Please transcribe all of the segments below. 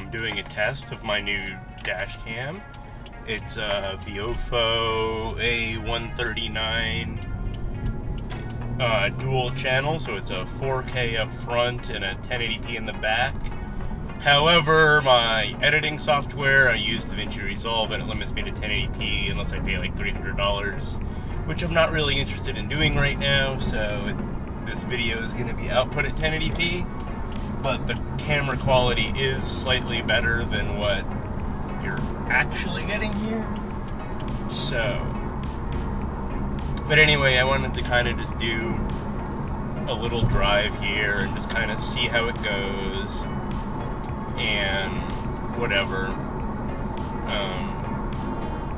doing a test of my new Dashcam. It's a Viofo A139 dual channel, so it's a 4K up front and a 1080p in the back. However, my editing software, I use DaVinci Resolve, and it limits me to 1080p unless I pay like $300, which I'm not really interested in doing right now, so this video is going to be output at 1080p, but the camera quality is slightly better than what you're actually getting here. So, but anyway, I wanted to kind of just do a little drive here and just kind of see how it goes and whatever.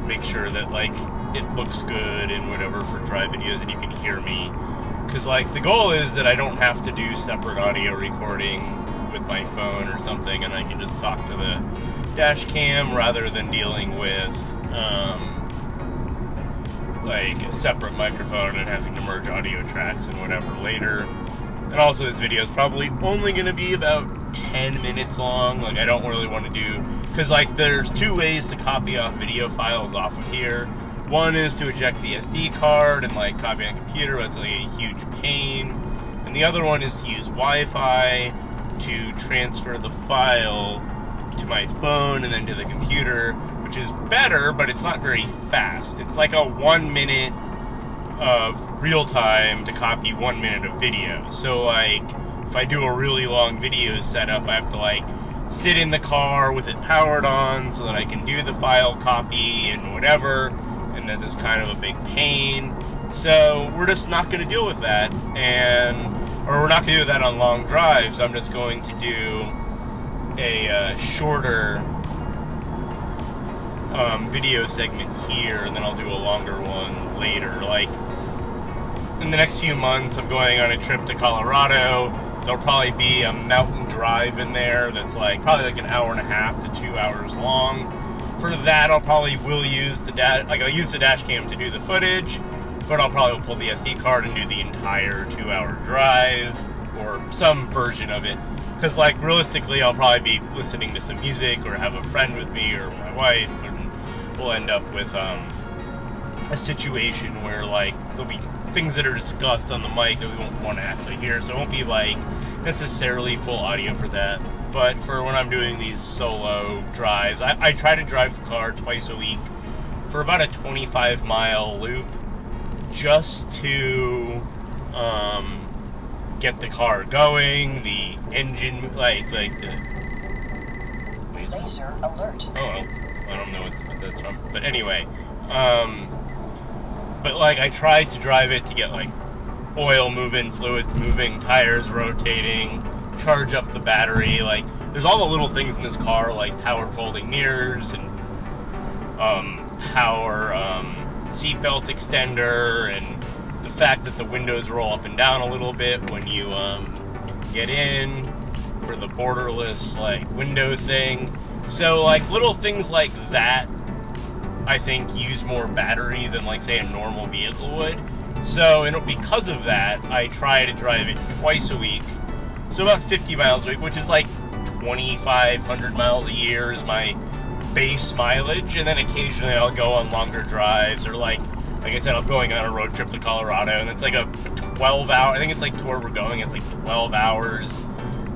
Make sure that like it looks good and whatever for drive videos and you can hear me. Because like the goal is that I don't have to do separate audio recording with my phone or something, and I can just talk to the dash cam rather than dealing with like a separate microphone and having to merge audio tracks and whatever later. And also this video is probably only going to be about 10 minutes long. Like I don't really want to do, because like there's two ways to copy off video files off of here. One is to eject the SD card and like copy on a computer, but it's like a huge pain. And the other one is to use Wi-Fi to transfer the file to my phone and then to the computer, which is better, but it's not very fast. It's like a 1 minute of real time to copy 1 minute of video. So like if I do a really long video setup, I have to like sit in the car with it powered on so that I can do the file copy and whatever, and that is kind of a big pain. So we're just not going to deal with that, or we're not going to do that on long drives. I'm just going to do a shorter video segment here, and then I'll do a longer one later. Like in the next few months, I'm going on a trip to Colorado. There'll probably be a mountain drive in there that's probably like an hour and a half to 2 hours long. For that, I'll probably use the I'll use the dash cam to do the footage, but I'll probably pull the SD card and do the entire 2-hour drive or some version of it. Because like realistically, I'll probably be listening to some music or have a friend with me or my wife, and we'll end up with a situation where like there'll be things that are discussed on the mic that we won't want to actually hear, so it won't be like necessarily full audio for that. But for when I'm doing these solo drives, I try to drive the car twice a week for about a 25-mile loop, just to get the car going, the engine, like the laser alert. Oh, I don't know what that's from, but anyway, but like I tried to drive it to get like oil moving, fluids moving, tires rotating, charge up the battery. Like there's all the little things in this car, like power folding mirrors and power seatbelt extender, and the fact that the windows roll up and down a little bit when you get in for the borderless like window thing. So like little things like that I think use more battery than like say a normal vehicle would. So because of that, I try to drive it twice a week, so about 50 miles a week, which is like 2,500 miles a year is my base mileage. And then occasionally I'll go on longer drives, or like I said, I'm going on a road trip to Colorado, and it's like a 12-hour, I think it's like to where we're going, it's like 12 hours,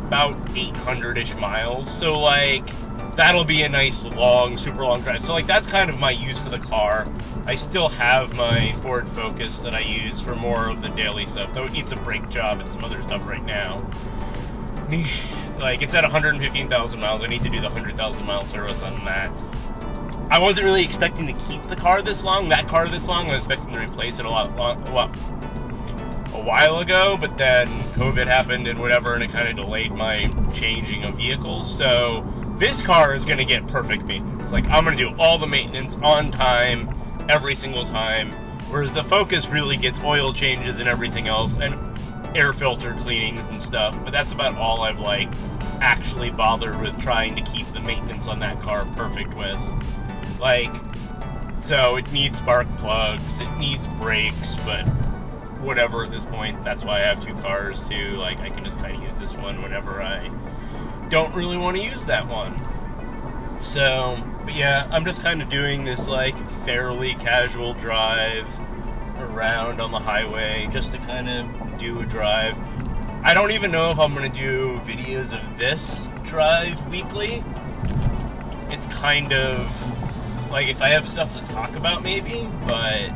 about 800-ish miles. So like that'll be a nice long, super long drive. So like that's kind of my use for the car. I still have my Ford Focus that I use for more of the daily stuff, though it needs a brake job and some other stuff right now. Like it's at 115,000 miles. I need to do the 100,000 mile service on that. I wasn't really expecting to keep the car this long, that car this long. I was expecting to replace it a while ago, but then COVID happened and whatever, and it kind of delayed my changing of vehicles. So this car is going to get perfect maintenance. Like I'm going to do all the maintenance on time, every single time, whereas the Focus really gets oil changes and everything else, and air filter cleanings and stuff, but that's about all I've like actually bothered with trying to keep the maintenance on that car perfect with. Like, so it needs spark plugs, it needs brakes, but whatever at this point. That's why I have two cars too. Like I can just kind of use this one whenever I don't really want to use that one. So, but yeah, I'm just kind of doing this like fairly casual drive around on the highway just to kind of do a drive. I don't even know if I'm going to do videos of this drive weekly. It's kind of like if I have stuff to talk about maybe, but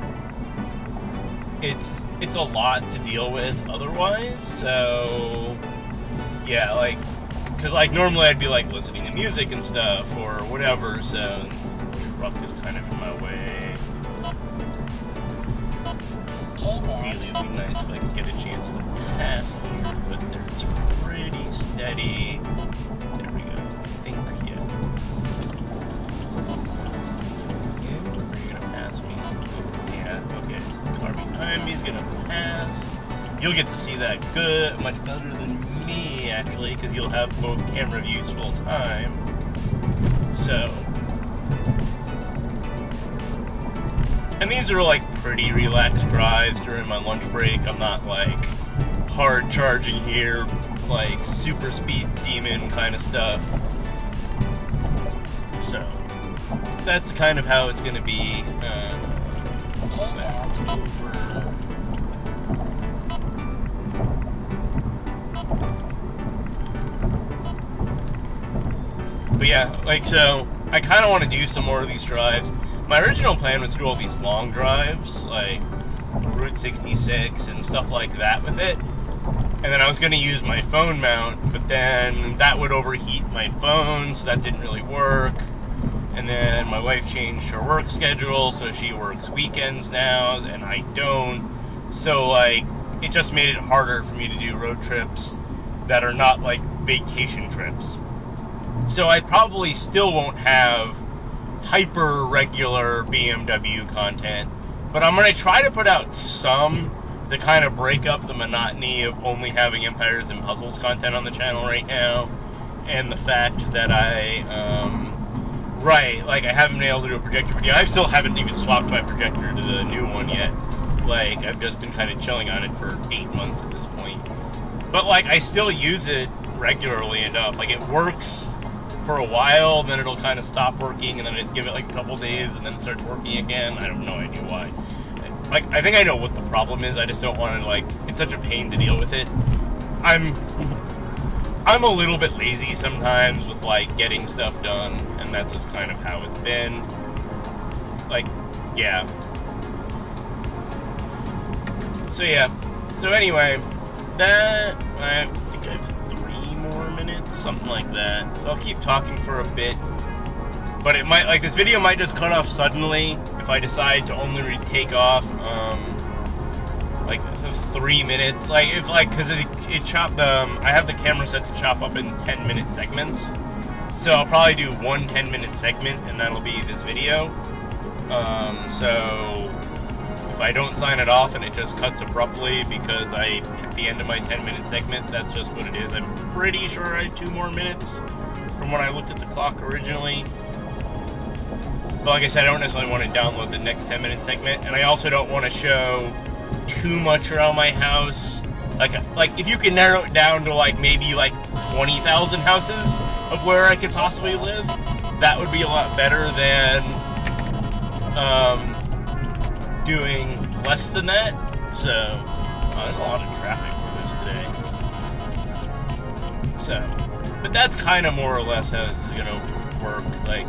it's a lot to deal with otherwise. So yeah, like, because like normally I'd be like listening to music and stuff or whatever, so the truck is kind of in my way. Really would be nice if I could get a chance to pass here, but they're pretty steady. There we go. I think, yeah. Are you gonna pass me? Yeah, okay, so the car behind me is gonna pass. You'll get to see that good, much better than me, actually, because you'll have both camera views full time. So, and these are like pretty relaxed drives during my lunch break. I'm not like hard charging here, like super speed demon kind of stuff. So, that's kind of how it's gonna be. Back over. But yeah, like, so I kind of want to do some more of these drives. My original plan was to do all these long drives, like Route 66 and stuff like that with it. And then I was going to use my phone mount, but then that would overheat my phone, so that didn't really work. And then my wife changed her work schedule, so she works weekends now, and I don't. So, like, it just made it harder for me to do road trips that are not, like, vacation trips. So I probably still won't have hyper regular BMW content, but I'm going to try to put out some to kind of break up the monotony of only having Empires and Puzzles content on the channel right now, and the fact that I haven't been able to do a projector video. I still haven't even swapped my projector to the new one yet. Like, I've just been kind of chilling on it for 8 months at this point. But, like, I still use it regularly enough. Like, it works for a while, then it'll kind of stop working, and then I just give it like a couple days, and then it starts working again. I have no idea why. Like, I think I know what the problem is. I just don't want to, like, it's such a pain to deal with it. I'm a little bit lazy sometimes with, like, getting stuff done, and that's just kind of how it's been. Like, yeah. So, yeah. So, anyway, that, I think I have 3 more minutes, something like that. So I'll keep talking for a bit. But it might, like, this video might just cut off suddenly if I decide to only take off, like, 3 minutes. Like, if, like, because it chopped, I have the camera set to chop up in 10-minute segments. So I'll probably do one 10-minute segment, and that'll be this video. So if I don't sign it off and it just cuts abruptly because I hit the end of my 10-minute segment, that's just what it is. I'm pretty sure I have 2 more minutes from when I looked at the clock originally. But like I said, I don't necessarily want to download the next 10-minute segment, and I also don't want to show too much around my house. Like if you can narrow it down to like maybe like 20,000 houses of where I could possibly live, that would be a lot better than doing less than that. So there's a lot of traffic for this today. So, but that's kind of more or less how this is gonna work. Like,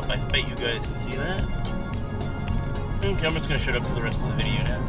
I bet you guys can see that. Okay, I'm just going to shut up for the rest of the video now.